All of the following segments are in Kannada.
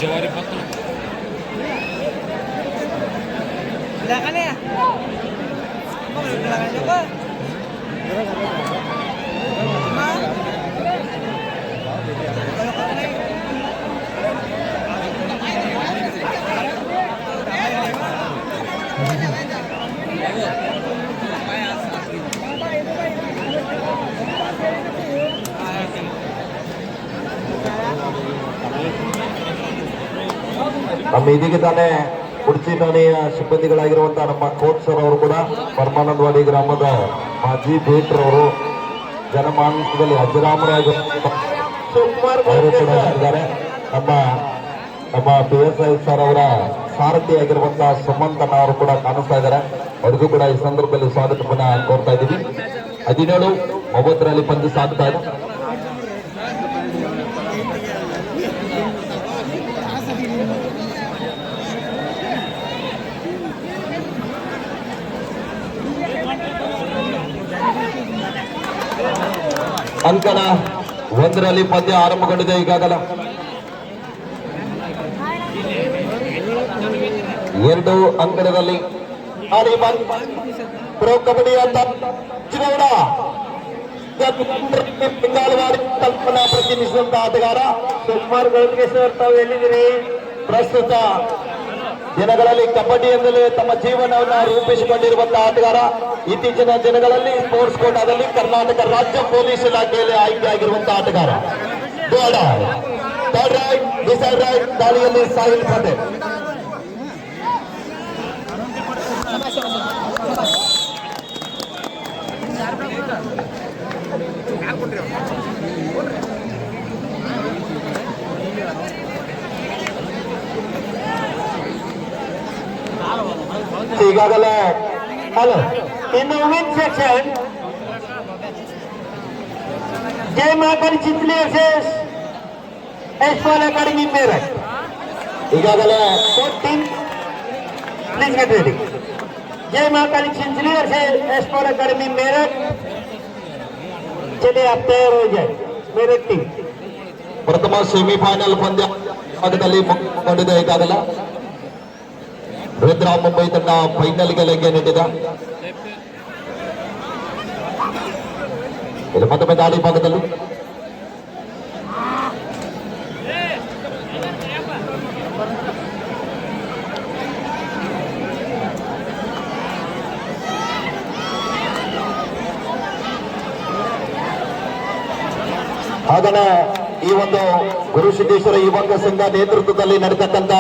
जवारी पत्ता belakang ya mau belakang coba ನಮ್ಮ ಇದೀಗ ತಾನೇ ಕುಡ್ಚಿ ಠಾಣೆಯ ಸಿಬ್ಬಂದಿಗಳಾಗಿರುವಂತಹ ನಮ್ಮ ಕೋಚ್ ಸರ್ ಅವರು ಕೂಡ ಪರಮಾನಂದವಾಡಿ ಗ್ರಾಮದ ಮಾಜಿ ಭೇಟ್ರವರು ಜನಮಾನಸದಲ್ಲಿ ಅಜರಾಮರಾಗಿ ಅವರು ಕೂಡ ಇದ್ದಾರೆ. ನಮ್ಮ PSI ಸರ್ ಅವರ ಸಾರಥಿಯಾಗಿರುವಂತಹ ಸುಮಂತನ ಅವರು ಕೂಡ ಕಾಣಿಸ್ತಾ ಇದ್ದಾರೆ. ಅವ್ರಿಗೂ ಕೂಡ ಈ ಸಂದರ್ಭದಲ್ಲಿ ಸ್ವಾಗತವನ್ನ ಕೋರ್ತಾ ಇದ್ದೀವಿ. 17-9 ಪಂದ್ಯ ಸಾಗ್ತಾ ಇದೆ. ಅಂಕಣ 1ರಲ್ಲಿ ಪಂದ್ಯ ಆರಂಭಗೊಂಡಿದೆ. ಈಗಾಗಲೇ 2 ಅಂಕಣದಲ್ಲಿ ಪ್ರೋ ಕಬಡ್ಡಿ ಅಂತ ಬೆಂಗಾಳವಾಡಿ ಕಲ್ಪನಾ ಪ್ರತಿನಿಧಿಸಿದಂತ ಆಟಗಾರ ಸುಕುಮಾರ್ ಗೌಡ್ಕೇಶ್ವರ್ ತಾವು ಎಲ್ಲಿದ್ದೀರಿ? ಪ್ರಸ್ತುತ ದಿನಗಳಲ್ಲಿ ಕಬಡ್ಡಿಯಿಂದಲೇ ತಮ್ಮ ಜೀವನವನ್ನು ರೂಪಿಸಿಕೊಂಡಿರುವಂತಹ ಆಟಗಾರ. ಇತ್ತೀಚಿನ ದಿನಗಳಲ್ಲಿ ಸ್ಪೋರ್ಟ್ಸ್ ಕೋಟಾದಲ್ಲಿ ಕರ್ನಾಟಕ ರಾಜ್ಯ ಪೊಲೀಸ್ ಇಲಾಖೆಯಲ್ಲಿ ಆಯ್ಕೆಯಾಗಿರುವಂತಹ ಆಟಗಾರ. ಥರ್ಡ್ ರೈಟ್, ಡಿಸೈಡ್ ರೈಟ್, ದಾಳಿಯಲ್ಲಿ ಸಾಹಿಲ್ ಪಟೇಲ್. ಈಗಾಗಲೇ ಹಲೋ ಇನ್ನು ವುಮೆನ್ ಸೆಕ್ಷನ್ ಜೈ ಮಹಾಕಾಳಿ ಚಿಂಚಲಿ ವರ್ಸಸ್ ಎಸ್ಪಾಲ್ ಅಕಾಡೆಮಿ ಮೇರಠ್. ಈಗಾಗಲೇ 14 ಪ್ಲೀಸ್ ಗೆಟ್ ರೆಡಿ. जय महाकाली चिंचली से एस्पोल अकादमी मेरठ. चलिए आप तैयार हो जाए मेरठ टीम. प्रथम ಸೆಮಿಫೈನಲ್ ಪಂದ್ಯ ಭಾಗದಲ್ಲಿ ಮುಗಿದಿದೆ. ಈಗಾಗಲೇ ರುದ್ರ ಮುಂಬೈ ತಂಡ ಫೈನಲ್ಗೆ ಲಗ್ಗೆ ನೀಡಿದೆ. ಇಲ್ಲಿ ಮತ್ತೊಮ್ಮೆ ದಾಳಿ ಭಾಗದಲ್ಲಿ ಹಾಗನ ಈ ಒಂದು ಗುರು ಸಿದ್ದೇಶ್ವರ ಯುವಕ ಸಂಘ ನೇತೃತ್ವದಲ್ಲಿ ನಡೆತಕ್ಕಂಥ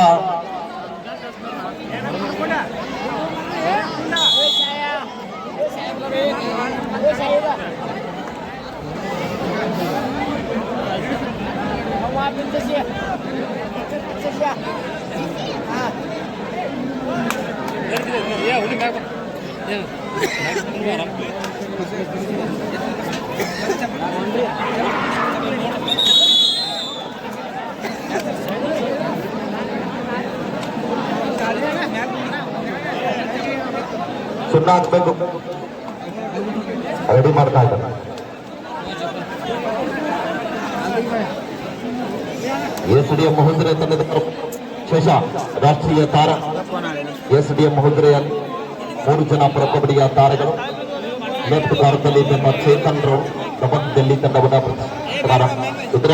ಸುಣ್ಣ ಹಾಕ್ಬೇಕು ರೆಡಿ ಮಾಡ್ತಾ ಇದ್ದಾರೆ. SDM ಮಹೋದಯ ತಂಡದ ಶೇಷ ರಾಷ್ಟ್ರೀಯ ತಾರ. SDM ಮಹೋದಯಲ್ಲಿ 3 ಜನ ಪ್ರೊ ಕಬಡ್ಡಿಯ ತಾರೆಗಳು. ಲೆಫ್ಟ್ ಭಾರತದಲ್ಲಿ ತಮ್ಮ ಚೇತನ್ ರಾವ್ ಕಬಡ್ಡಿಯಲ್ಲಿ ತಂಡವನ್ನು ಪ್ರತಿಷ್ಠಿಸಿದ್ದಾರೆ. ಇದರ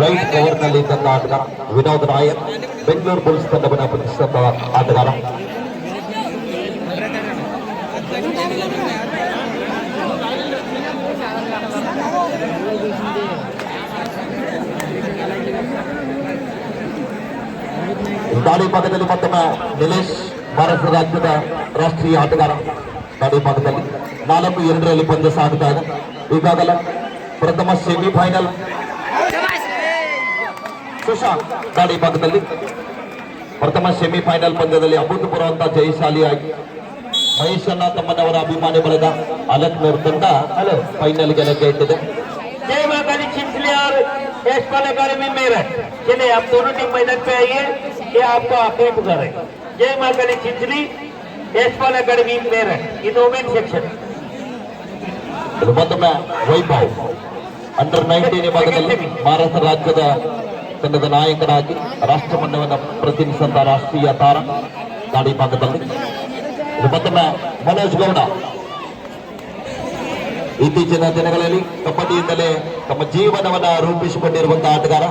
ರೈಟ್ ಕವರ್ ನಲ್ಲಿ ತಂದ ಆಟಗಾರ ವಿನೋದ್ ನಾಯಕ್ ಬೆಂಗಳೂರು ಬುಲ್ಸ್ ತಂಡವನ್ನು ಪ್ರತಿಷ್ಠಿತ ಆಟಗಾರ. ದಾಳಿ ಭಾಗದಲ್ಲಿ ಮತ್ತೊಮ್ಮೆ ನಿಲೇಶ್ ಭಾರತ ರಾಜ್ಯದ ರಾಷ್ಟ್ರೀಯ ಆಟಗಾರ. ದಾಳಿ ಭಾಗದಲ್ಲಿ 4-2ರಲ್ಲಿ ಪಂದ್ಯ ಸಾಗುತ್ತಾ ಇದೆ. ಈಗಾಗಲೇ ಪ್ರಥಮ ಸೆಮಿಫೈನಲ್ ಸುಶಾಂತ್ ದಾಳಿ ಭಾಗದಲ್ಲಿ ಪ್ರಥಮ ಸೆಮಿಫೈನಲ್ ಪಂದ್ಯದಲ್ಲಿ ಅಭೂತಪೂರ್ವ ಜಯಶಾಲಿಯಾಗಿ ಮಹೇಶಣ್ಣ ತಮ್ಮನವರ ಅಭಿಮಾನಿ ಬಳಗ ಅಲಕ್ನೂರ್ ತಂಡ ಫೈನಲ್ಗೆ ಲಗ್ಗೆ ಇಟ್ಟಿದೆ. जय महाकाली चिंचली और एस्पाल अकादमी मेरठ. चलिए आप दोनों टीम मैदान पे आइए, ये आपको आखिरी पुकार है. जय महाकाली चिंचली एस्पाल अकादमी मेरठ इन वुमेन सेक्शन. ಮತ್ತೊಮ್ಮೆ ವೈಭವ್ ಅಂಡರ್ 19 ವಿಭಾಗದಲ್ಲಿ ಮಹಾರಾಷ್ಟ್ರ ರಾಜ್ಯದ ತಂಡದ ನಾಯಕರಾಗಿ ರಾಷ್ಟ್ರಮಟ್ಟವನ್ನು ಪ್ರತಿನಿಧಿಸಿದ ರಾಷ್ಟ್ರೀಯ ತಾರ ಗಾಡಿ ಭಾಗದಲ್ಲಿ ಇದು ಮತ್ತೊಮ್ಮೆ ಮನೋಜ್ ಗೌಡ ಇತ್ತೀಚಿನ ದಿನಗಳಲ್ಲಿ ಕಬಡ್ಡಿಯಿಂದಲೇ ತಮ್ಮ ಜೀವನವನ್ನ ರೂಪಿಸಿಕೊಂಡಿರುವಂತಹ ಆಟಗಾರ,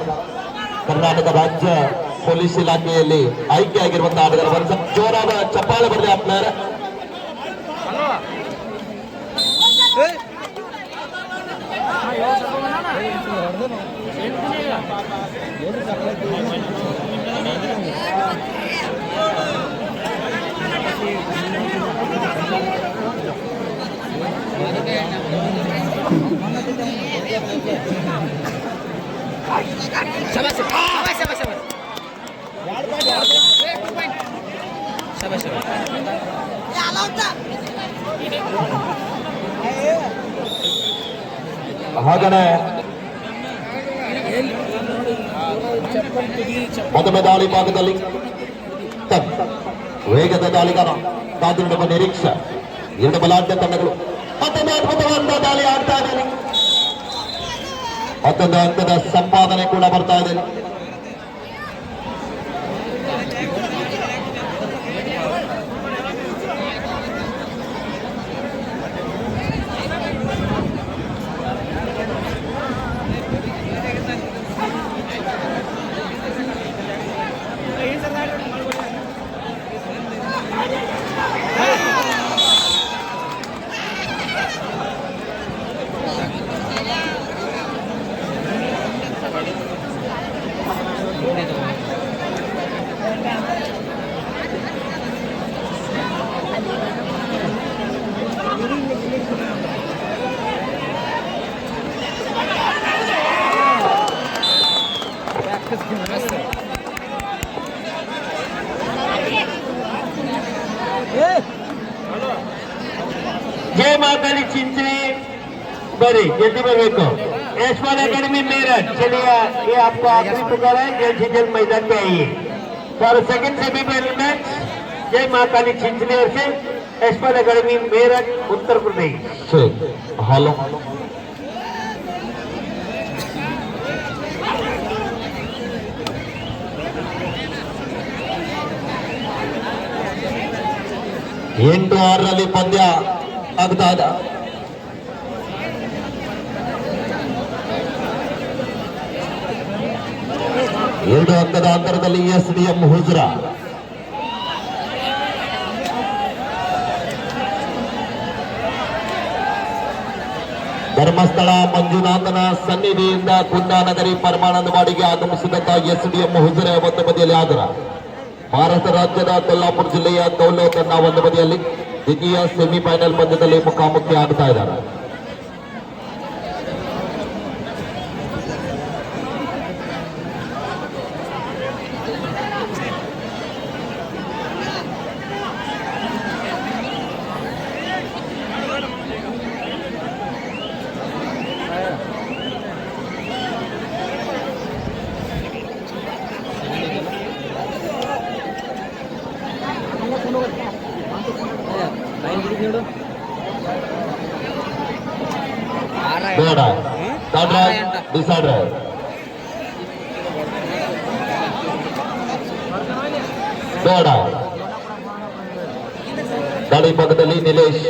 ಕರ್ನಾಟಕ ರಾಜ್ಯ ಪೊಲೀಸ್ ಇಲಾಖೆಯಲ್ಲಿ ಆಯ್ಕೆಯಾಗಿರುವಂತಹ ಆಟಗಾರ. ಒಂದು ಜೋರಾದ ಚಪ್ಪಾಳೆ ಬರಲಿ ಆಪ್ಲರ್. ಹಾಗನೆ ಮೊದಲ ದಾಳಿ ಭಾಗದಲ್ಲಿ ವೇಗದ ದಾಳಿಗಾರ ಕಾದಿರುವ ನಿರೀಕ್ಷೆ. ಎರಡು ಬಲಾಢ್ಯ ತಂಡಗಳು ಮತ್ತೊಂದು ಅದ್ಭುತವಾದ ದಾಳಿ ಆಡ್ತಾ ಇದ್ದಾರೆ. ಮತ್ತೊಂದು ಅಂಕದ ಸಂಪಾದನೆ ಕೂಡ ಬರ್ತಾ ಇದೆ. जय महाकाली चिंचणी बरी जल्दी बरबेको यशपाल अकेडमी मेरठ। चलिए ये आपको आखिरी पुकार है, जल्द से जल्द मैदान में आइए फॉर सेकंड सेमीफाइनल मैच। जय महाकाली चिंचणी और से यशपाल अकेडमी मेरठ उत्तर प्रदेश। हेलो ಎಂಟು ಆರರಲ್ಲಿ ಪಂದ್ಯ ಆಗ್ತಾ ಇದೆ. ಎರಡು ಅಂಕದ ಅಂತರದಲ್ಲಿ ಎಸ್ಡಿಎಂ ಹುಜರಾ ಧರ್ಮಸ್ಥಳ ಮಂಜುನಾಥನ ಸನ್ನಿಧಿಯಿಂದ ಕುಂದಾನಗರಿ ಪರಮಾನಂದವಾಡಿಗೆ ಆಗಮಿಸಿದಂತಹ ಎಸ್ಡಿಎಂ ಹುಜರಾ ಒಂದು ಬದಿಯಲ್ಲಿ ಆದರ ಭಾರತ ರಾಜ್ಯದ ಕೊಲ್ಲಾಪುರ ಜಿಲ್ಲೆಯ ಕೌಲೋ ತಂಡ ಒಂದು ಬದಿಯಲ್ಲಿ ದ್ವಿತೀಯ ಸೆಮಿಫೈನಲ್ ಪಂದ್ಯದಲ್ಲಿ ಮುಖಾಮುಖಿ ಆಗ್ತಾ ಇದ್ದಾರೆ. ಬೇಡ ಡಿಸೈಡರ್ ಬೇಡ ಗಾಡಿ ಪಕ್ಕದಲ್ಲಿ ನಿಲೇಶ್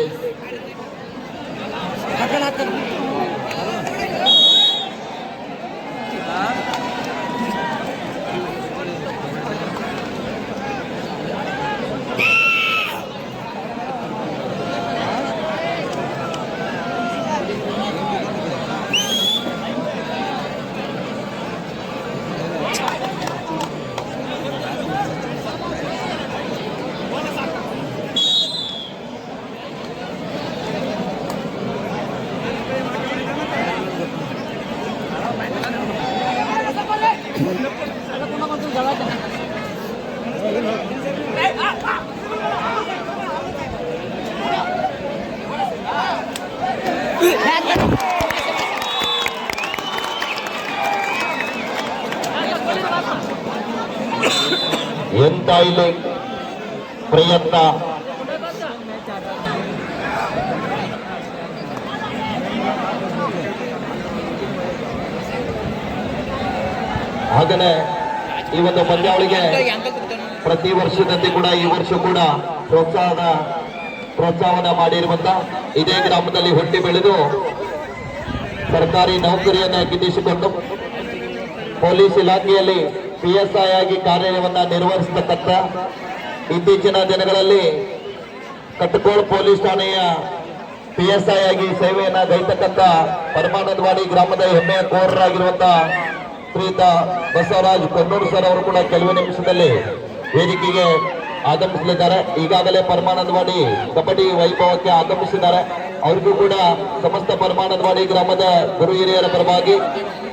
ಎಂತ ಇಲ್ಲಿ ಪ್ರಯತ್ನ ಹಾಗೇನೆ ಈ ಒಂದು ಪಂದ್ಯಾವಳಿಗೆ ಪ್ರತಿ ವರ್ಷದಂತೆ ಕೂಡ ಈ ವರ್ಷ ಕೂಡ ಪ್ರೋತ್ಸಾಹನ ಮಾಡಿರುವಂತ ಇದೇ ಗ್ರಾಮದಲ್ಲಿ ಹುಟ್ಟಿ ಬೆಳೆದು ಸರ್ಕಾರಿ ನೌಕರಿಯನ್ನು ಗಿಟ್ಟಿಸಿಕೊಂಡು ಪೊಲೀಸ್ ಇಲಾಖೆಯಲ್ಲಿ PSI ಆಗಿ ಕಾರ್ಯವನ್ನ ನಿರ್ವಹಿಸತಕ್ಕಂಥ ಇತ್ತೀಚಿನ ದಿನಗಳಲ್ಲಿ ಕಟ್ಟಕೋಳ ಪೊಲೀಸ್ ಠಾಣೆಯ PSI ಆಗಿ ಸೇವೆಯನ್ನ ಗೈತಕ್ಕಂಥ ಪರಮಾನಂದವಾಡಿ ಗ್ರಾಮದ ಹೆಮ್ಮೆಯ ಕೋರರಾಗಿರುವಂತಹ ಶ್ರೀಯುತ ಬಸವರಾಜ್ ಕೊನ್ನೂರು ಸರ್ ಅವರು ಕೂಡ ಕೆಲವು ನಿಮಿಷದಲ್ಲಿ ವೇದಿಕೆಗೆ ಆಗಮಿಸಲಿದ್ದಾರೆ. ಈಗಾಗಲೇ ಪರಮಾನಂದವಾಡಿ ಕಬಡ್ಡಿ ವೈಭವಕ್ಕೆ ಆಗಮಿಸಿದ್ದಾರೆ. ಅವ್ರಿಗೂ ಕೂಡ ಸಮಸ್ತ ಪರಮಾನಂದವಾಡಿ ಗ್ರಾಮದ ಗುರು ಹಿರಿಯರ ಪರವಾಗಿ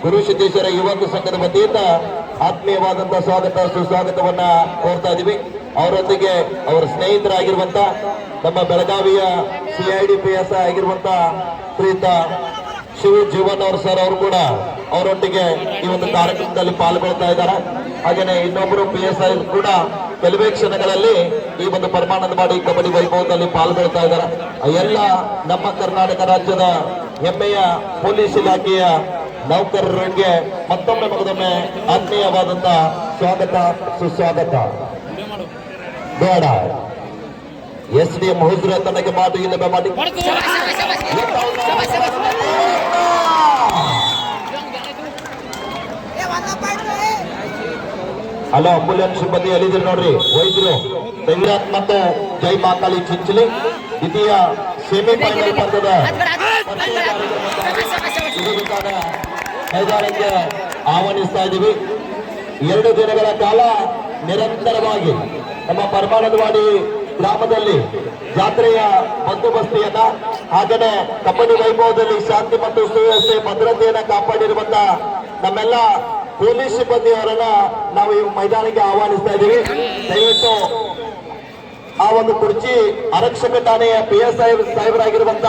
ಗುರು ಸಿದ್ದೇಶ್ವರ ಯುವಕ ಸಂಘದ ವತಿಯಿಂದ ಆತ್ಮೀಯವಾದಂತಹ ಸ್ವಾಗತ ಸುಸ್ವಾಗತವನ್ನ ಕೋರ್ತಾ ಇದೀವಿ. ಅವರೊಂದಿಗೆ ಅವರ ಸ್ನೇಹಿತರಾಗಿರುವಂತ ನಮ್ಮ ಬೆಳಗಾವಿಯ CID PSI ಆಗಿರುವಂತ ಶ್ರೀಯುತ ಶಿವ ಜೀವನ್ ಅವರು ಸರ್ ಅವರು ಕೂಡ ಅವರೊಟ್ಟಿಗೆ ಈ ಒಂದು ಕಾರ್ಯಕ್ರಮದಲ್ಲಿ ಪಾಲ್ಗೊಳ್ತಾ ಇದ್ದಾರೆ. ಹಾಗೇನೆ ಇನ್ನೊಬ್ಬರು PSI ಕೂಡ ಕೆಲವೇ ಕ್ಷಣಗಳಲ್ಲಿ ಈ ಒಂದು ಪರಮಾನಂದವಾಡಿ ಕಬಡ್ಡಿ ವೈಭವದಲ್ಲಿ ಪಾಲ್ಗೊಳ್ತಾ ಇದ್ದಾರೆ. ಎಲ್ಲ ನಮ್ಮ ಕರ್ನಾಟಕ ರಾಜ್ಯದ ಹೆಮ್ಮೆಯ ಪೊಲೀಸ್ ಇಲಾಖೆಯ ನೌಕರರಿಗೆ ಮತ್ತೊಮ್ಮೆ ಮಗದೊಮ್ಮೆ ಆತ್ಮೀಯವಾದಂತ ಸ್ವಾಗತ ಸುಸ್ವಾಗತ. ಬೇಡ SDM ಹುಜುರ ತನಗೆ ಮಾತು ಇಲ್ಲವೇ ಮಾಡಿ ಹಲೋ ಅಂಬುಲೆನ್ಸ್ ಸಿಬ್ಬಂದಿ ಎಲ್ಲಿದ್ರು ನೋಡ್ರಿ, ವೈದ್ಯರು ದೈವಿರಾತ್ ಮತ್ತು ಜೈ ಮಾಕಾಳಿ ಚಿಂಚಲಿ ದ್ವಿತೀಯ ಸೆಮಿಫೈನಲ್ ಪಂದ್ಯದ ಮೈದಾನಕ್ಕೆ ಆಹ್ವಾನಿಸ್ತಾ ಇದ್ದೀವಿ. 2 ದಿನಗಳ ಕಾಲ ನಿರಂತರವಾಗಿ ನಮ್ಮ ಪರಮಾನಂದವಾಡಿ ಗ್ರಾಮದಲ್ಲಿ ಜಾತ್ರೆಯ ಬಂದೋಬಸ್ತಿಯನ್ನ ಹಾಗೆಯೇ ಕಬಡ್ಡಿ ವೈಭವದಲ್ಲಿ ಶಾಂತಿ ಮತ್ತು ಸುವ್ಯವಸ್ಥೆ ಭದ್ರತೆಯನ್ನ ಕಾಪಾಡಿರುವಂತ ನಮ್ಮೆಲ್ಲ ಪೊಲೀಸ್ ಸಿಬ್ಬಂದಿಯವರನ್ನ ನಾವು ಈ ಮೈದಾನಕ್ಕೆ ಆಹ್ವಾನಿಸ್ತಾ ಇದ್ದೀವಿ. ದಯವಿಟ್ಟು ಆ ಒಂದು ಕುರ್ಚಿ ಆರಕ್ಷಕ ಠಾಣೆಯ PSI ಸಾಹೇಬರಾಗಿರುವಂತ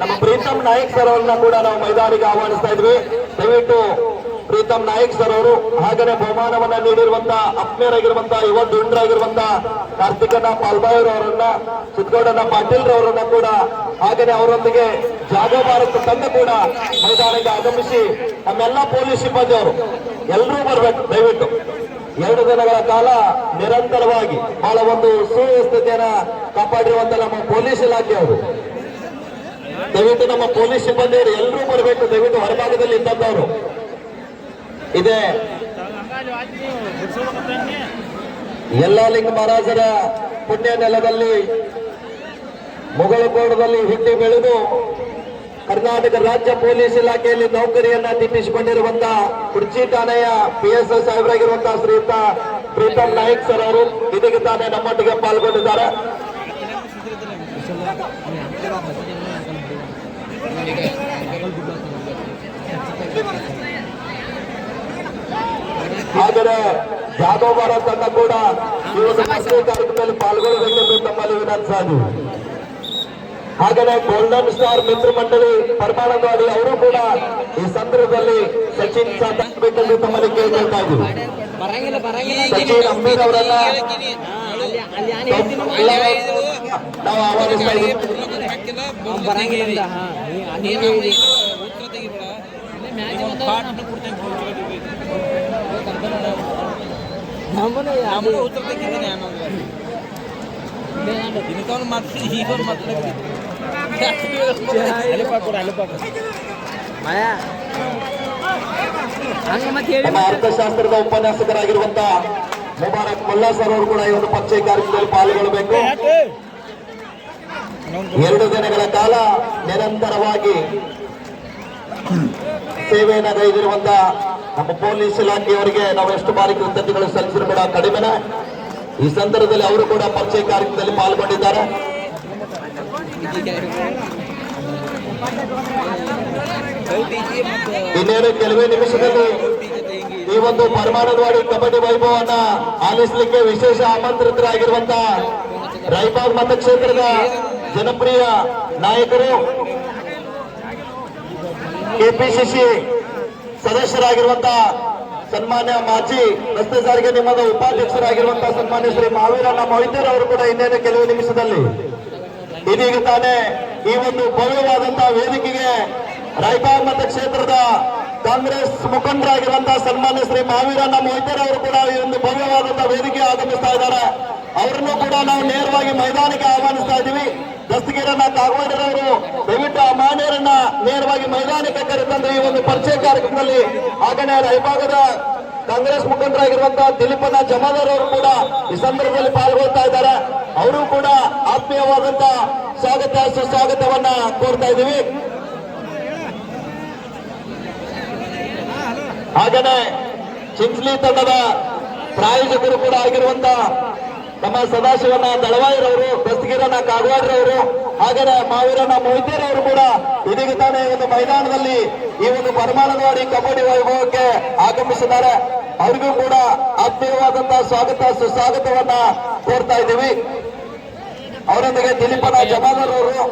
ನಮ್ಮ ಪ್ರೀತಮ್ ನಾಯಕ್ ಸರ್ ಅವರನ್ನ ಕೂಡ ನಾವು ಮೈದಾನಿಗೆ ಆಹ್ವಾನಿಸ್ತಾ ಇದ್ವಿ. ದಯವಿಟ್ಟು ಪ್ರೀತಮ್ ನಾಯಕ್ ಸರ್ ಅವರು ಹಾಗೆಯೇ ಬಹುಮಾನವನ್ನ ನೀಡಿರುವಂತ ಆತ್ಮೀಯರಾಗಿರುವಂತ ಯುವ ದುಂಡ್ರಾಗಿರುವಂತ ಕಾರ್ತಿಕನ ಪಾಲ್ಬಾಯ್ ಅವರನ್ನ ಸಿದ್ದಗೌಡನ ಪಾಟೀಲ್ ಅವರನ್ನ ಕೂಡ ಹಾಗೆಯೇ ಅವರೊಂದಿಗೆ ಜಾಗ ಭಾರತ ತಂಡ ಕೂಡ ಮೈದಾನಕ್ಕೆ ಆಗಮಿಸಿ ನಮ್ಮೆಲ್ಲ ಪೊಲೀಸ್ ಸಿಬ್ಬಂದಿಯವರು ಎಲ್ಲರೂ ಬರಬೇಕು. ದಯವಿಟ್ಟು 2 ದಿನಗಳ ಕಾಲ ನಿರಂತರವಾಗಿ ಬಹಳ ಒಂದು ಸುವ್ಯವಸ್ಥತೆಯನ್ನ ಕಾಪಾಡಿರುವಂತ ನಮ್ಮ ಪೊಲೀಸ್ ಇಲಾಖೆಯವರು ದಯವಿಟ್ಟು ನಮ್ಮ ಪೊಲೀಸ್ ಸಿಬ್ಬಂದಿಯವರು ಎಲ್ಲರೂ ಬರಬೇಕು. ದಯವಿಟ್ಟು ಹೊರಭಾಗದಲ್ಲಿ ಇದ್ದಂತವರು ಇದೆ ಯಲ್ಲಾಲಿಂಗ ಮಹಾರಾಜರ ಪುಣ್ಯ ನೆಲದಲ್ಲಿ ಮುಗಳಕೋಟದಲ್ಲಿ ಹುಟ್ಟಿ ಬೆಳೆದು ಕರ್ನಾಟಕ ರಾಜ್ಯ ಪೊಲೀಸ್ ಇಲಾಖೆಯಲ್ಲಿ ನೌಕರಿಯನ್ನ ಗಿಟ್ಟಿಸಿಕೊಂಡಿರುವಂತಹ ಕುರ್ಚಿ ಠಾಣೆಯ PSI ಸಾಹೇಬರಾಗಿರುವಂತಹ ಶ್ರೀಯುತ ಪ್ರೀತಮ್ ನಾಯಕ್ ಸರ್ ಅವರು ಇದಕ್ಕೆ ತಾನೇ ನಮ್ಮೊಟ್ಟಿಗೆ ಪಾಲ್ಗೊಂಡಿದ್ದಾರೆ. ಹಾಗೆಯೇ ಜಾದವ್ ಭಾರತ್ ತಂಡ ಕೂಡ ಈ ಒಂದು ಮದುವೆ ಕಾರ್ಯಕ್ರಮದಲ್ಲಿ ಪಾಲ್ಗೊಳ್ಳಬೇಕೆಂದು ತಮ್ಮಲ್ಲಿ ವಿನಂತಿಸ್ತಾ ಇದ್ದೀವಿ. ಹಾಗೆಯೇ ಗೋಲ್ಡನ್ ಸ್ಟಾರ್ ಮಿತ್ರ ಮಂಡಳಿ ಪರಮಾನಂದವಾಡಿ ಅವರು ಕೂಡ ಈ ಸಂದರ್ಭದಲ್ಲಿ ಸಚಿನ್ ಸಾಧಬೇಕೆಂದು ತಮ್ಮಲ್ಲಿ ಕೇಳ್ಕೊಳ್ತಾ ಇದ್ದೀವಿ. ಸಚಿನ್ ಅಂಬೀರ್ ಅವರನ್ನ ನಾವು ಆಹ್ವಾನಿಸ್ತಾ ಇದ್ದೀವಿ. ನಮ್ಮ ಅರ್ಥಶಾಸ್ತ್ರದ ಉಪನ್ಯಾಸಕರಾಗಿರುವಂತ ಮುಬಾರಕ್ ಮುಲ್ಲಾ ಸರ್ ಅವರು ಕೂಡ ಈ ಒಂದು ಪರಿಚಯ ಕಾರ್ಯಕ್ರಮದಲ್ಲಿ ಪಾಲ್ಗೊಳ್ಳಬೇಕು. 2 ದಿನಗಳ ಕಾಲ ನಿರಂತರವಾಗಿ ಸೇವೆಯನ್ನು ಗೈದಿರುವಂತ ನಮ್ಮ ಪೊಲೀಸ್ ಇಲಾಖೆಯವರಿಗೆ ನಾವು ಎಷ್ಟು ಬಾರಿ ಕೃತಜ್ಞತೆಗಳು ಸಲ್ಲಿಸಿದ್ರು ಕೂಡ ಕಡಿಮೆನೆ. ಈ ಸಂದರ್ಭದಲ್ಲಿ ಅವರು ಕೂಡ ಪರಿಚಯ ಕಾರ್ಯಕ್ರಮದಲ್ಲಿ ಪಾಲ್ಗೊಂಡಿದ್ದಾರೆ. ಇನ್ನೇನು ಕೆಲವೇ ನಿಮಿಷದಲ್ಲಿ ಈ ಒಂದು ಪರಮಾನಂದವಾಡಿ ಕಬಡ್ಡಿ ವೈಭವವನ್ನ ಆಲಿಸಲಿಕ್ಕೆ ವಿಶೇಷ ಆಮಂತ್ರಿತರಾಗಿರುವಂತಹ ರಾಯಬಾಗ್ ಮತಕ್ಷೇತ್ರದ ಜನಪ್ರಿಯ ನಾಯಕರು KPCC ಸದಸ್ಯರಾಗಿರುವಂತಹ ಸನ್ಮಾನ್ಯ ಮಾಜಿ ರಸ್ತೆ ಸಾರಿಗೆ ನಿಗಮದ ಉಪಾಧ್ಯಕ್ಷರಾಗಿರುವಂತಹ ಸನ್ಮಾನ್ಯ ಶ್ರೀ ಮಾವೀರಣ್ಣ ಮೊಯ್ತೂರ್ ಅವರು ಕೂಡ ಇನ್ನೇನು ಕೆಲವು ನಿಮಿಷದಲ್ಲಿ ಇದೀಗ ತಾನೇ ಈ ಒಂದು ಭವ್ಯವಾದಂತಹ ವೇದಿಕೆಗೆ ರಾಯಬಾಗ್ ಮತಕ್ಷೇತ್ರದ ಕಾಂಗ್ರೆಸ್ ಮುಖಂಡರಾಗಿರುವಂತಹ ಸನ್ಮಾನ್ಯ ಶ್ರೀ ಮಾವೀರಣ್ಣ ಮೊಯ್ತೇರ್ ಅವರು ಕೂಡ ಈ ಒಂದು ಭವ್ಯವಾದಂತಹ ವೇದಿಕೆ ಆಗಮಿಸ್ತಾ ಇದ್ದಾರೆ. ಅವರನ್ನು ಕೂಡ ನಾವು ನೇರವಾಗಿ ಮೈದಾನಕ್ಕೆ ಆಹ್ವಾನಿಸ್ತಾ ಇದ್ದೀವಿ. ದಸ್ತಗಿರಣ್ಣ ಕಾಗವಾಡರವರು ದಯವಿಟ್ಟು ಆ ಮಾನ್ಯರನ್ನ ನೇರವಾಗಿ ಮೈದಾನಕ್ಕೆ ಕರೆತಂದು ಈ ಒಂದು ಪರಿಚಯ ಕಾರ್ಯಕ್ರಮದಲ್ಲಿ ಹಾಗೆಯೇ ರಾಯಭಾಗದ ಕಾಂಗ್ರೆಸ್ ಮುಖಂಡರಾಗಿರುವಂತಹ ದಿಲೀಪಣ್ಣ ಜಮಾದಾರ್ ಅವರು ಕೂಡ ಈ ಸಂದರ್ಭದಲ್ಲಿ ಪಾಲ್ಗೊಳ್ತಾ ಇದ್ದಾರೆ. ಅವರು ಕೂಡ ಆತ್ಮೀಯವಾದಂತಹ ಸ್ವಾಗತ ಸುಸ್ವಾಗತವನ್ನ ಕೋರ್ತಾ ಇದ್ದೀವಿ. ಹಾಗೆಯೇ ಚಿಂಚಲಿ ತಂಡದ ಪ್ರಾಯೋಜಕರು ಕೂಡ ಆಗಿರುವಂತಹ ನಮ್ಮ ಸದಾಶಿವಣ್ಣ ದಳವಾಯಿರವರು, ದಸ್ತಗಿರಣ್ಣ ಕಾಗವಾಡ್ರವರು, ಹಾಗೆಯೇ ಮಾವೀರಣ್ಣ ಮೊಯ್ತೇರ್ ಅವರು ಕೂಡ ಇದೀಗ ತಾನೇ ಒಂದು ಮೈದಾನದಲ್ಲಿ ಈ ಒಂದು ಪರಮಾನಂದವಾಡಿ ಕಬಡ್ಡಿ ವೈಭವಕ್ಕೆ ಆಗಮಿಸಿದ್ದಾರೆ. ಅವರಿಗೂ ಕೂಡ ಆತ್ಮೀಯವಾದಂತಹ ಸ್ವಾಗತ ಸುಸ್ವಾಗತವನ್ನ ಕೋರ್ತಾ ಇದ್ದೀವಿ. ಅವರೊಂದಿಗೆ ದಿಲೀಪಣ್ಣ ಜಮಾದಾರ್ ಅವರು,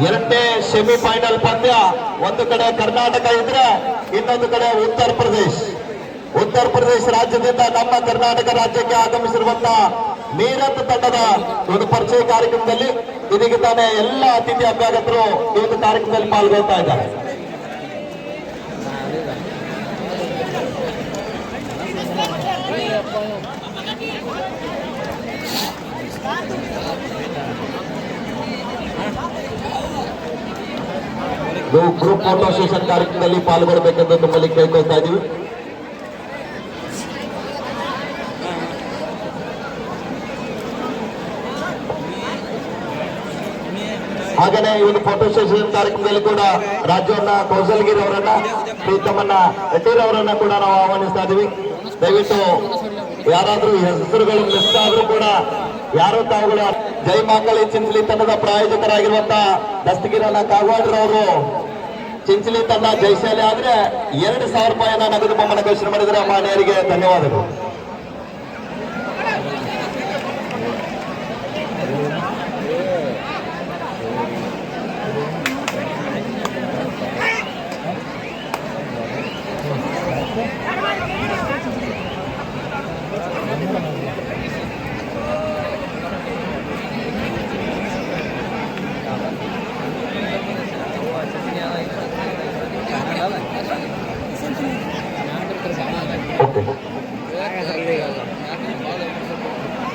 ಎರಡನೇ ಸೆಮಿಫೈನಲ್ ಪಂದ್ಯ. ಒಂದು ಕಡೆ ಕರ್ನಾಟಕ ಇದ್ರೆ ಇನ್ನೊಂದು ಕಡೆ ಉತ್ತರ ಪ್ರದೇಶ ರಾಜ್ಯದಿಂದ ನಮ್ಮ ಕರ್ನಾಟಕ ರಾಜ್ಯಕ್ಕೆ ಆಗಮಿಸಿರುವಂತಹ ಮೀರತ್ ತಂಡದ ಒಂದು ಪರಿಚಯ ಕಾರ್ಯಕ್ರಮದಲ್ಲಿ ಇದೀಗ ತಾನೇ ಎಲ್ಲ ಅತಿಥಿ ಅಭ್ಯಾಗತರು ಈ ಒಂದು ಕಾರ್ಯಕ್ರಮದಲ್ಲಿ ಪಾಲ್ಗೊಳ್ತಾ ಇದ್ದಾರೆ. ಗ್ರೂಪ್ ಫೋಟೋ ಸೆಷನ್ ಕಾರ್ಯಕ್ರಮದಲ್ಲಿ ಪಾಲ್ಗೊಳ್ಳಬೇಕೆಂದು ನಮ್ಮಲ್ಲಿ ಕೇಳ್ಕೊಳ್ತಾ ಇದ್ದೀವಿ. ಹಾಗೇನೆ ಈ ಒಂದು ಫೋಟೋ ಸೆಷನ್ ಕಾರ್ಯಕ್ರಮದಲ್ಲಿ ಕೂಡ ರಾಜವನ್ನ ಕೌಸಲ್ಗಿರಿ ಅವರನ್ನ, ಪ್ರೀತಮನ್ನ ರೆಡ್ಡಿರವರನ್ನ ಕೂಡ ನಾವು ಆಹ್ವಾನಿಸ್ತಾ ಇದೀವಿ. ದಯವಿಟ್ಟು ಯಾರಾದ್ರೂ ಹೆಸರುಗಳು ಮಿಸ್ ಆದ್ರೂ ಕೂಡ ಯಾರು ತಾವುಗಳು ಜೈ ಮಾಕಳಿ ಚಿಂಚಲಿ ತಂಡದ ಪ್ರಾಯೋಜಕರಾಗಿರುವಂತಹ ದಸ್ತಗಿರಣ್ಣ ಕಾಗವಾಡ್ರವರು ಚಿಂಚಲಿ ತಂಡ ಜಯಶಾಲಿ ಆದ್ರೆ 2,000 ರೂಪಾಯಿನ ನಗದು ಬಹುಮಾನ ಘೋಷಣೆ ಮಾಡಿದರೆ ಮಾನ್ಯರಿಗೆ ಧನ್ಯವಾದಗಳು.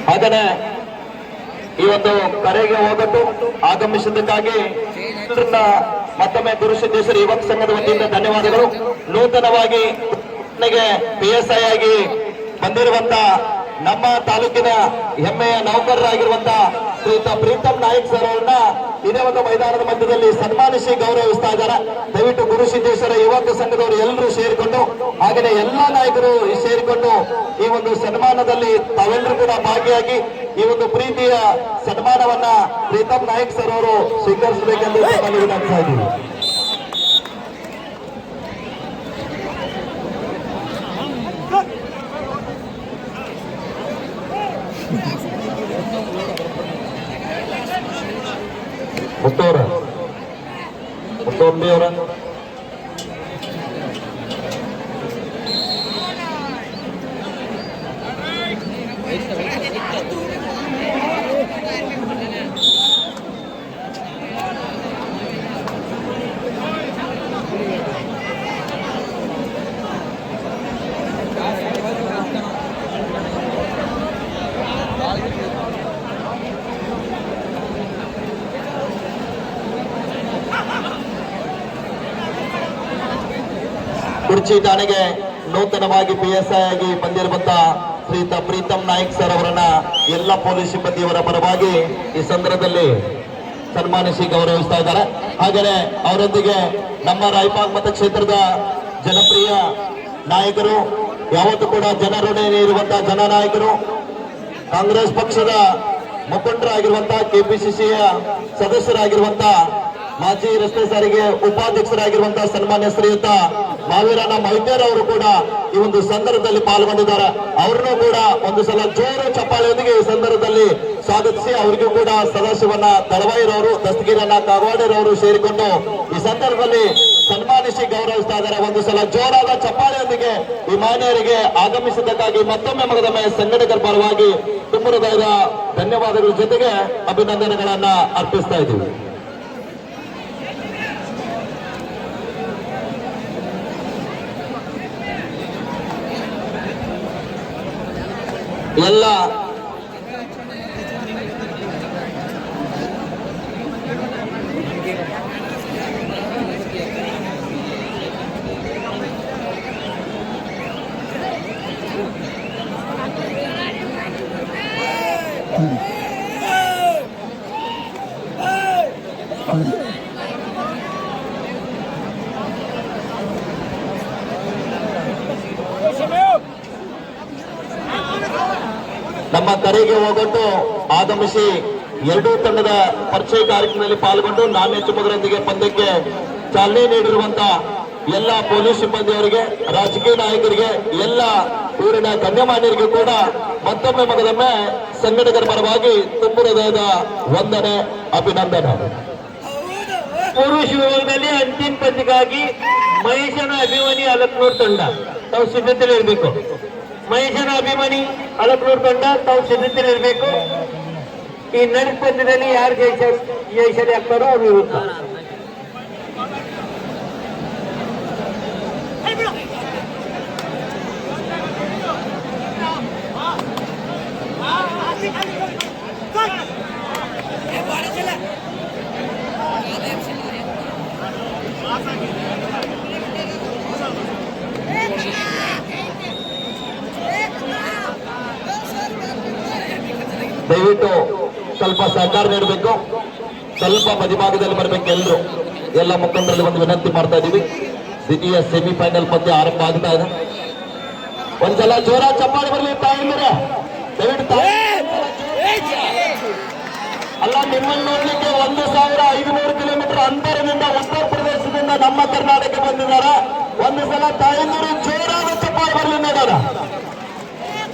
ಹಾಗೇನೆ ಈ ಒಂದು ಕರೆಗೆ ಹೋಗಟ್ಟು ಆಗಮಿಸಿದ್ದಕ್ಕಾಗಿ ಮತ್ತೊಮ್ಮೆ ಗುರುಸಿದ್ದೇಶ್ವರ ಯುವಕ ಸಂಘದ ವತಿಯಿಂದ ಧನ್ಯವಾದಗಳು. ನೂತನವಾಗಿ PSI ಆಗಿ ಬಂದಿರುವಂತ ನಮ್ಮ ತಾಲೂಕಿನ ಹೆಮ್ಮೆಯ ನೌಕರರಾಗಿರುವಂತಹ ಶ್ರೀಯುತ ಪ್ರೀತಮ್ ನಾಯಕ್ ಸರ್ ಅವರನ್ನ ಇದೇ ಒಂದು ಮೈದಾನದ ಮಧ್ಯದಲ್ಲಿ ಸನ್ಮಾನಿಸಿ ಗೌರವಿಸ್ತಾ ಇದ್ದಾರೆ. ದಯವಿಟ್ಟು ಗುರುಸಿದ್ದೇಶ್ವರ ಯುವಕ ಸಂಘದವರು ಎಲ್ಲರೂ ಸೇರಿಕೊಂಡು ಹಾಗೆಯೇ ಎಲ್ಲಾ ನಾಯಕರು ಸೇರಿಕೊಂಡು ಈ ಒಂದು ಸನ್ಮಾನದಲ್ಲಿ ತಾವೆಲ್ಲರೂ ಕೂಡ ಭಾಗಿಯಾಗಿ ಈ ಒಂದು ಪ್ರೀತಿಯ ಸನ್ಮಾನವನ್ನ ಪ್ರೀತಮ್ ನಾಯಕ್ ಸರ್ ಅವರು ಸ್ವೀಕರಿಸಬೇಕೆಂದು ನಮ್ಮಲ್ಲಿ ವಿನಂತಿಸ್ತಾ ಇದ್ದೀವಿ. ಮುತ್ತೋರ ಕುರ್ಚಿ ಠಾಣೆಗೆ ನೂತನವಾಗಿ PSI ಆಗಿ ಬಂದಿರುವಂತಹ ಶ್ರೀಯುತ ಪ್ರೀತಮ್ ನಾಯಕ್ ಸರ್ ಅವರನ್ನ ಎಲ್ಲ ಪೊಲೀಸ್ ಸಿಬ್ಬಂದಿಯವರ ಪರವಾಗಿ ಈ ಸಂದರ್ಭದಲ್ಲಿ ಸನ್ಮಾನಿಸಿ ಗೌರವಿಸ್ತಾ ಇದ್ದಾರೆ. ಹಾಗೆಯೇ ಅವರೊಂದಿಗೆ ನಮ್ಮ ರಾಯಬಾಗ್ ಮತಕ್ಷೇತ್ರದ ಜನಪ್ರಿಯ ನಾಯಕರು, ಯಾವತ್ತೂ ಕೂಡ ಜನರೊಡನೆ ಇರುವಂತಹ ಜನನಾಯಕರು, ಕಾಂಗ್ರೆಸ್ ಪಕ್ಷದ ಮುಖಂಡರಾಗಿರುವಂತಹ KPCCಯ ಸದಸ್ಯರಾಗಿರುವಂತಹ ಮಾಜಿ ರಸ್ತೆ ಸಾರಿಗೆ ಉಪಾಧ್ಯಕ್ಷರಾಗಿರುವಂತಹ ಸನ್ಮಾನ್ಯ ಶ್ರೀಯುತ ಮಾವೀರಣ್ಣ ಮೊಯ್ತೇರ್ ಅವರು ಕೂಡ ಈ ಒಂದು ಸಂದರ್ಭದಲ್ಲಿ ಪಾಲ್ಗೊಂಡಿದ್ದಾರೆ. ಅವರನ್ನು ಕೂಡ ಒಂದು ಸಲ ಜೋರು ಚಪ್ಪಾಳೆಯೊಂದಿಗೆ ಈ ಸಂದರ್ಭದಲ್ಲಿ ಸ್ವಾಗತಿಸಿ ಅವರಿಗೂ ಕೂಡ ಸದಾಶಿವಣ್ಣ ದಳವಾಯಿರವರು, ದಸ್ತಗಿರಣ್ಣ ಕಾಗವಾಡಿರವರು ಸೇರಿಕೊಂಡು ಈ ಸಂದರ್ಭದಲ್ಲಿ ಸನ್ಮಾನ ಸನ್ಮಾನಿಸಿ ಗೌರವಿಸ್ತಾ ಇದ್ದಾರೆ. ಒಂದು ಸಲ ಜೋರಾದ ಚಪ್ಪಾಳೆಯೊಂದಿಗೆ ಈ ಮಾನ್ಯರಿಗೆ ಆಗಮಿಸಿದ್ದಕ್ಕಾಗಿ ಮತ್ತೊಮ್ಮೆ ಮಗದೊಮ್ಮೆ ಸಂಘಟಕರ ಪರವಾಗಿ ತುಂಬ ಹೃದಯದ ಧನ್ಯವಾದಗಳ ಜೊತೆಗೆ ಅಭಿನಂದನೆಗಳನ್ನ ಅರ್ಪಿಸ್ತಾ ಇದ್ದೀವಿ. ಎಲ್ಲ ನಮ್ಮ ಕರೆಗೆ ಹೋಗೊಟ್ಟು ಆಗಮಿಸಿ ಎರಡೂ ತಂಡದ ಪರಿಚಯ ಕಾರ್ಯಕ್ರಮದಲ್ಲಿ ಪಾಲ್ಗೊಂಡು ನಾಣ್ಯ ಚುಮ್ಮದರೊಂದಿಗೆ ಪಂದ್ಯಕ್ಕೆ ಚಾಲನೆ ನೀಡಿರುವಂತಹ ಎಲ್ಲ ಪೊಲೀಸ್ ಸಿಬ್ಬಂದಿಯವರಿಗೆ, ರಾಜಕೀಯ ನಾಯಕರಿಗೆ, ಎಲ್ಲ ಊರಿನ ಗಣ್ಯಮಾನ್ಯರಿಗೆ ಕೂಡ ಮತ್ತೊಮ್ಮೆ ಮಗದೊಮ್ಮೆ ಸಂಘಟಕರ ಪರವಾಗಿ ತುಂಬ ಹೃದಯದ ವಂದನೆ, ಅಭಿನಂದನೆ. ಪುರುಷ ವಿಭಾಗದಲ್ಲಿ ಅಂತಿಮ ಪಂದ್ಯಕ್ಕಾಗಿ ಮಹೇಶನ ಅಭಿಮಾನಿ ಅಲಕ್ನೂರ್ ತಂಡ ತಾವು ಸಿದ್ಧತೆಯಲ್ಲಿರಬೇಕು. ಮಹೇಶನ ಅಭಿಮಾನಿ ಅಲಕ್ನೂರ್ ತಂಡ ತಾವು ಸಿದ್ಧತೆಯಲ್ಲಿರಬೇಕು. ಈ ನಡೆದ ಪಂದ್ಯದಲ್ಲಿ ಯಾರು ಜಯಿಸಲಿ ಆಗ್ತಾರೋ ಅವ್ರು ವಿರುದ್ಧ. ದಯವಿಟ್ಟು ಸ್ವಲ್ಪ ಸಹಕಾರ ನೀಡಬೇಕು, ಸ್ವಲ್ಪ ಮಧ್ಯಭಾಗದಲ್ಲಿ ಬರಬೇಕು. ಎಲ್ಲರೂ ಎಲ್ಲ ಮುಖಂಡರಲ್ಲಿ ಒಂದು ವಿನಂತಿ ಮಾಡ್ತಾ ಇದೀವಿ. ದ್ವಿತೀಯ ಸೆಮಿಫೈನಲ್ ಪಂದ್ಯ ಆರಂಭ ಆಗ್ತಾ ಇದೆ. ಒಂದ್ಸಲ ಜೋರ ಚಪ್ಪಾಳೆ ಬರಲಿ ತಾಯಿಲ್ಲರೆ, ದಯವಿಟ್ಟು ಅಲ್ಲ, ನಿಮ್ಮನ್ನು ನೋಡ್ಲಿಕ್ಕೆ 1500 ಕಿಲೋಮೀಟರ್ ಅಂತರದಿಂದ ಉತ್ತರ ಪ್ರದೇಶದಿಂದ ನಮ್ಮ ಕರ್ನಾಟಕ ಬಂದಿದ್ದಾರೆ. ಒಂದು ಸಲ ತಾಯಿಲ್ಲರು ಜೋರಾದ ಚಪ್ಪಾಳೆ ಬರಲಿ ನೋಡೋಣ.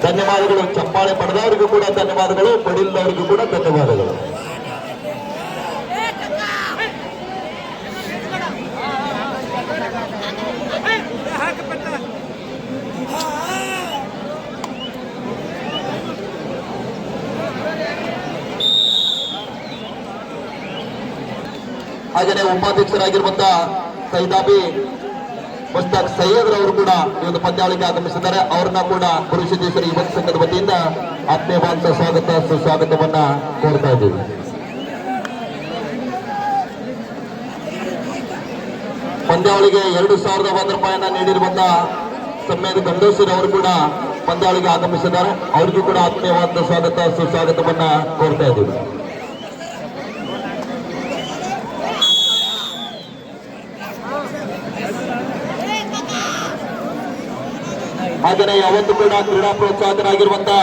ಧನ್ಯವಾದಗಳು. ಚಪ್ಪಾಳೆ ಪಡೆದವರಿಗೂ ಕೂಡ ಧನ್ಯವಾದಗಳು, ಪಡಿಲ್ಲದವರಿಗೂ ಕೂಡ ಧನ್ಯವಾದಗಳು. ಹಾಗೆಯೇ ಉಪಾಧ್ಯಕ್ಷರಾಗಿರುವಂತಹ ಸೈದಾಬಿ ಮುಸ್ತಾಕ್ ಸೈಯದ್ ರವರು ಕೂಡ ಈ ಒಂದು ಪಂದ್ಯಾವಳಿಗೆ ಆಗಮಿಸಿದ್ದಾರೆ. ಅವ್ರನ್ನ ಕೂಡ ಗುರುಸಿದ್ದೇಶ್ವರ ಯುವಕ ಸಂಘದ ವತಿಯಿಂದ ಆತ್ಮೀಯವಾದ ಸ್ವಾಗತ ಸುಸ್ವಾಗತವನ್ನ ಕೋರ್ತಾ ಇದ್ದೀವಿ. ಪಂದ್ಯಾವಳಿಗೆ 2,001 ರೂಪಾಯಿಯನ್ನ ನೀಡಿರುವಂತಹ ಸಮ್ಮೇದ ಗಂಡೇಶ್ವರಿ ಅವರು ಕೂಡ ಪಂದ್ಯಾವಳಿಗೆ ಆಗಮಿಸಿದ್ದಾರೆ. ಅವ್ರಿಗೂ ಕೂಡ ಆತ್ಮೀಯವಾದ ಸ್ವಾಗತ ಸುಸ್ವಾಗತವನ್ನ ಕೋರ್ತಾ ಇದ್ದೀವಿ. ಹಾಗೆಯೇ ಯಾವತ್ತೂ ಕೂಡ ಕ್ರೀಡಾ ಪ್ರೋತ್ಸಾಹಕರಾಗಿರುವಂತಹ